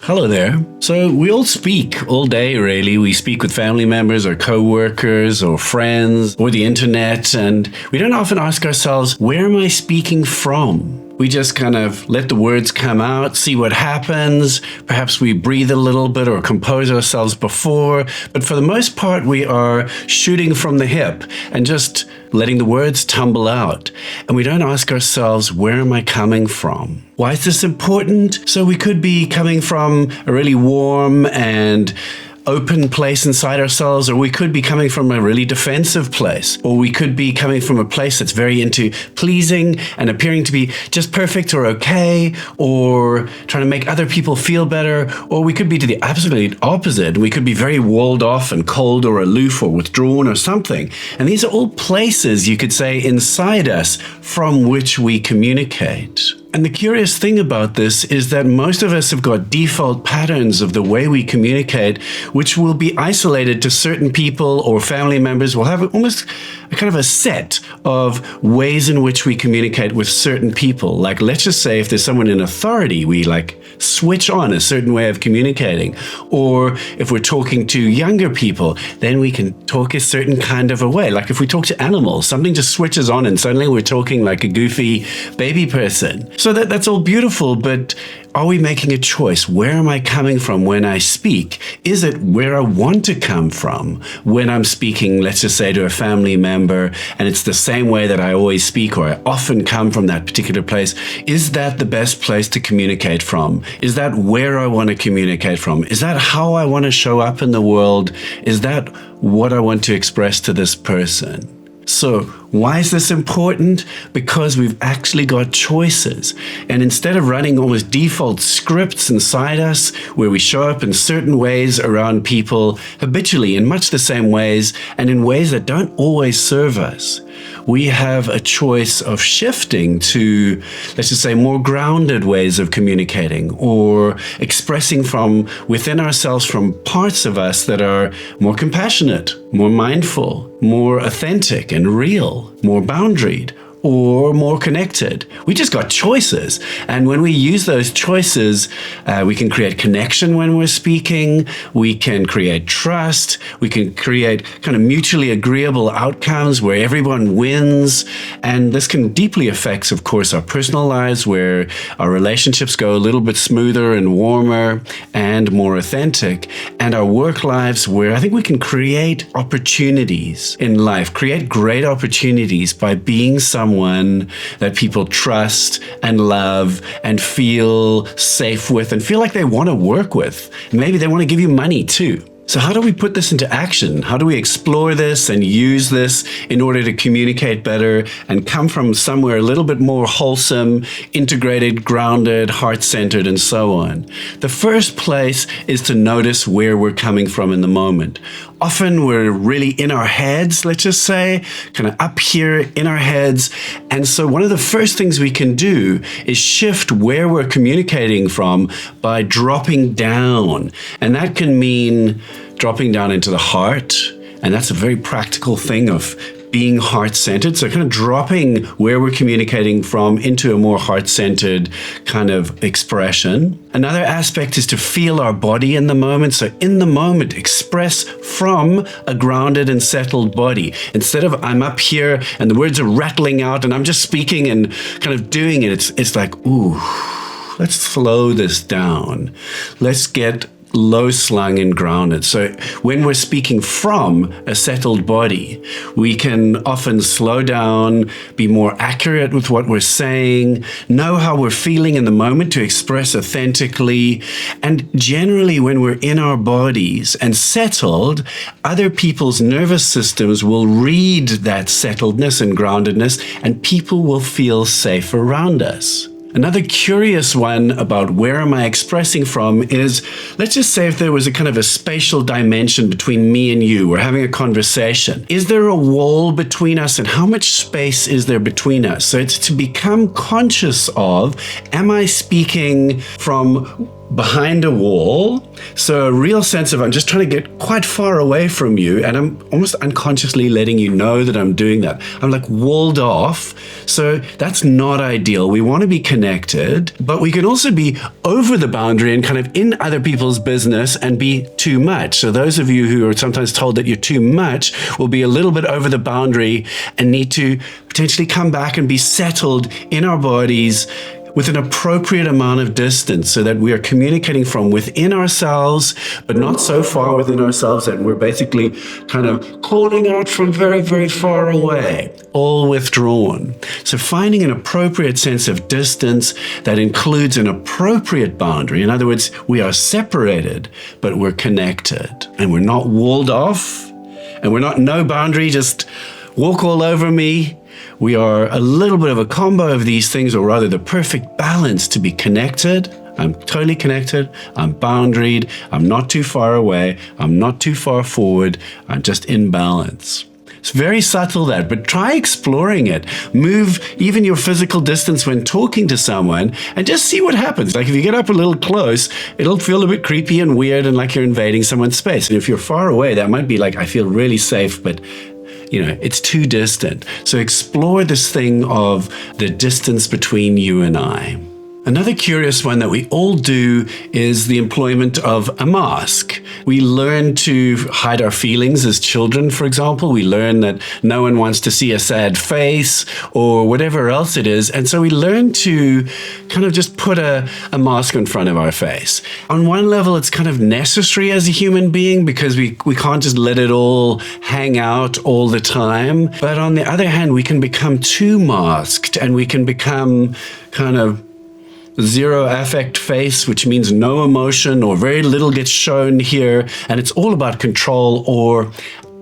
Hello there. So we all speak all day, really. We speak with family members or co-workers or friends or the internet, and we don't often ask ourselves, where am I speaking from? We just kind of let the words come out, see what happens. Perhaps we breathe a little bit or compose ourselves before, but for the most part, we are shooting from the hip and just letting the words tumble out. And we don't ask ourselves, where am I coming from? Why is this important? So we could be coming from a really warm and open place inside ourselves, or we could be coming from a really defensive place, or we could be coming from a place that's very into pleasing and appearing to be just perfect or okay, or trying to make other people feel better, or we could be to the absolute opposite. We could be very walled off and cold or aloof or withdrawn or something. And these are all places, you could say, inside us from which we communicate. And the curious thing about this is that most of us have got default patterns of the way we communicate, which will be isolated to certain people or family members. We'll have almost a kind of a set of ways in which we communicate with certain people. Like, let's just say if there's someone in authority, we switch on a certain way of communicating. Or if we're talking to younger people, then we can talk a certain kind of a way. Like if we talk to animals, something just switches on and suddenly we're talking like a goofy baby person. So that's all beautiful, but are we making a choice? Where am I coming from when I speak? Is it where I want to come from when I'm speaking, let's just say, to a family member, and it's the same way that I always speak, or I often come from that particular place? Is that the best place to communicate from? Is that where I want to communicate from? Is that how I want to show up in the world? Is that what I want to express to this person? So why is this important? Because we've actually got choices. And instead of running almost default scripts inside us where we show up in certain ways around people habitually in much the same ways and in ways that don't always serve us, we have a choice of shifting to, let's just say, more grounded ways of communicating or expressing from within ourselves, from parts of us that are more compassionate, more mindful, more authentic and real, more boundaried, or more connected. We just got choices. And when we use those choices, we can create connection when we're speaking. We can create trust. We can create kind of mutually agreeable outcomes where everyone wins. And this can deeply affect, of course, our personal lives, where our relationships go a little bit smoother and warmer and more authentic. And our work lives, where I think we can create opportunities in life, create great opportunities by being someone that people trust and love and feel safe with and feel like they want to work with. And maybe they want to give you money too. So how do we put this into action? How do we explore this and use this in order to communicate better and come from somewhere a little bit more wholesome, integrated, grounded, heart-centered, and so on? The first place is to notice where we're coming from in the moment. Often we're really in our heads, let's just say, kind of up here in our heads. And so one of the first things we can do is shift where we're communicating from by dropping down. And that can mean dropping down into the heart. And that's a very practical thing of being heart-centered. So kind of dropping where we're communicating from into a more heart-centered kind of expression. Another aspect is to feel our body in the moment. So in the moment, express from a grounded and settled body. Instead of I'm up here and the words are rattling out and I'm just speaking and kind of doing it, it's like, ooh, let's slow this down. Let's get low slung and grounded. So when we're speaking from a settled body, we can often slow down, be more accurate with what we're saying, know how we're feeling in the moment to express authentically. And generally, when we're in our bodies and settled, other people's nervous systems will read that settledness and groundedness, and people will feel safe around us. Another curious one about where am I expressing from is, let's just say if there was a kind of a spatial dimension between me and you, we're having a conversation. Is there a wall between us, and how much space is there between us? So it's to become conscious of, am I speaking from behind a wall. So a real sense of I'm just trying to get quite far away from you, and I'm almost unconsciously letting you know that I'm doing that. I'm like walled off. So that's not ideal. We want to be connected, but we can also be over the boundary and kind of in other people's business and be too much. So those of you who are sometimes told that you're too much will be a little bit over the boundary and need to potentially come back and be settled in our bodies with an appropriate amount of distance so that we are communicating from within ourselves, but not so far within ourselves that we're basically kind of calling out from very, very far away, all withdrawn. So finding an appropriate sense of distance that includes an appropriate boundary. In other words, we are separated, but we're connected and we're not walled off and we're not no boundary, just walk all over me. We are a little bit of a combo of these things, or rather the perfect balance to be connected. I'm totally connected. I'm boundaried. I'm not too far away. I'm not too far forward. I'm just in balance. It's very subtle that, but try exploring it. Move even your physical distance when talking to someone and just see what happens. Like if you get up a little close, it'll feel a bit creepy and weird and like you're invading someone's space. And if you're far away, that might be like, I feel really safe, but it's too distant. So explore this thing of the distance between you and I. Another curious one that we all do is the employment of a mask. We learn to hide our feelings as children, for example. We learn that no one wants to see a sad face or whatever else it is. And so we learn to kind of just put a mask in front of our face. On one level, it's kind of necessary as a human being because we can't just let it all hang out all the time. But on the other hand, we can become too masked and we can become kind of zero affect face, which means no emotion or very little gets shown here. And it's all about control or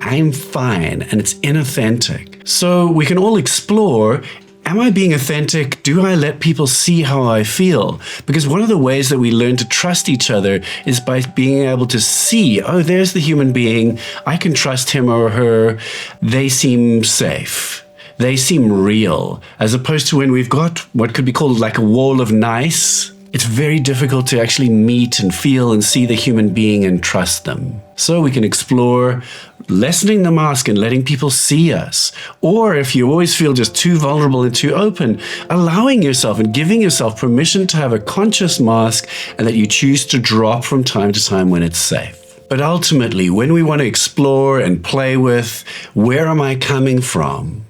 I'm fine, and it's inauthentic. So we can all explore, am I being authentic? Do I let people see how I feel? Because one of the ways that we learn to trust each other is by being able to see, oh, there's the human being. I can trust him or her. They seem safe. They seem real, as opposed to when we've got what could be called like a wall of nice. It's very difficult to actually meet and feel and see the human being and trust them. So we can explore lessening the mask and letting people see us. Or if you always feel just too vulnerable and too open, allowing yourself and giving yourself permission to have a conscious mask and that you choose to drop from time to time when it's safe. But ultimately, when we want to explore and play with, where am I coming from?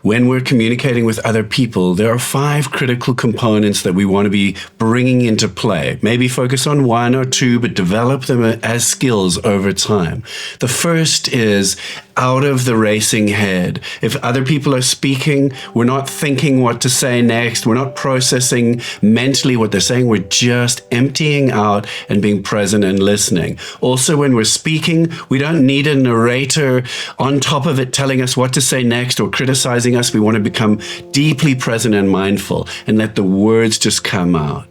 When we're communicating with other people, there are 5 critical components that we want to be bringing into play. Maybe focus on 1 or 2, but develop them as skills over time. The first is out of the racing head. If other people are speaking, we're not thinking what to say next. We're not processing mentally what they're saying. We're just emptying out and being present and listening. Also, when we're speaking, we don't need a narrator on top of it telling us what to say next or criticizing us. We want to become deeply present and mindful and let the words just come out.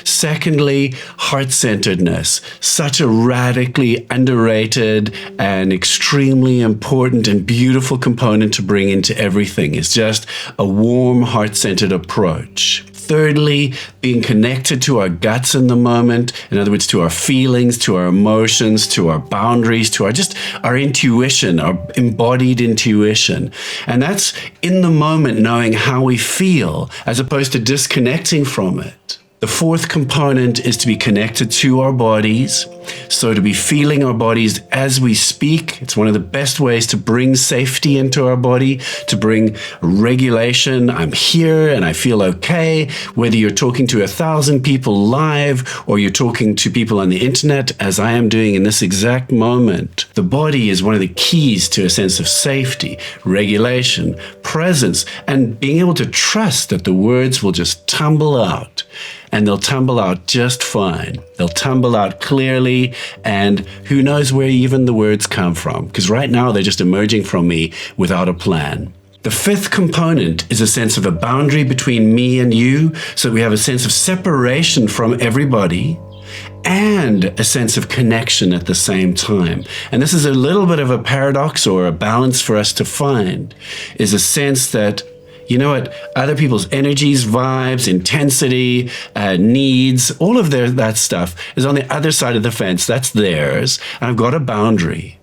Secondly, heart-centeredness, such a radically underrated and extremely important and beautiful component to bring into everything. It's just a warm, heart-centered approach. Thirdly, being connected to our guts in the moment, in other words, to our feelings, to our emotions, to our boundaries, to our intuition, our embodied intuition. And that's in the moment knowing how we feel as opposed to disconnecting from it. The fourth component is to be connected to our bodies. So to be feeling our bodies as we speak. It's one of the best ways to bring safety into our body, to bring regulation. I'm here and I feel okay. Whether you're talking to 1,000 people live or you're talking to people on the internet, as I am doing in this exact moment, the body is one of the keys to a sense of safety, regulation, presence, and being able to trust that the words will just tumble out. And they'll tumble out just fine. They'll tumble out clearly, and who knows where even the words come from, because right now they're just emerging from me without a plan. The fifth component is a sense of a boundary between me and you, so we have a sense of separation from everybody and a sense of connection at the same time. And this is a little bit of a paradox or a balance for us to find, is a sense that You know what? Other people's energies, vibes, intensity, needs, all of that stuff is on the other side of the fence. That's theirs. And I've got a boundary.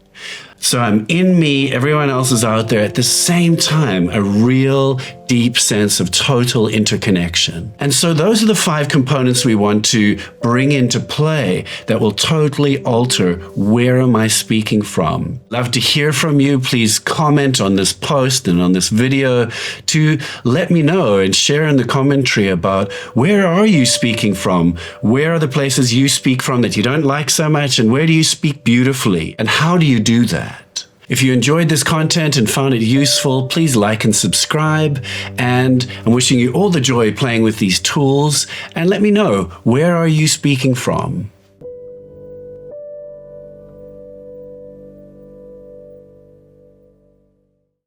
So I'm in me, everyone else is out there. At the same time, a real deep sense of total interconnection. And so those are the 5 components we want to bring into play that will totally alter where am I speaking from. Love to hear from you. Please comment on this post and on this video to let me know and share in the commentary about where are you speaking from? Where are the places you speak from that you don't like so much? And where do you speak beautifully? And how do you do that? If you enjoyed this content and found it useful, please like and subscribe. And I'm wishing you all the joy playing with these tools. And let me know, where are you speaking from?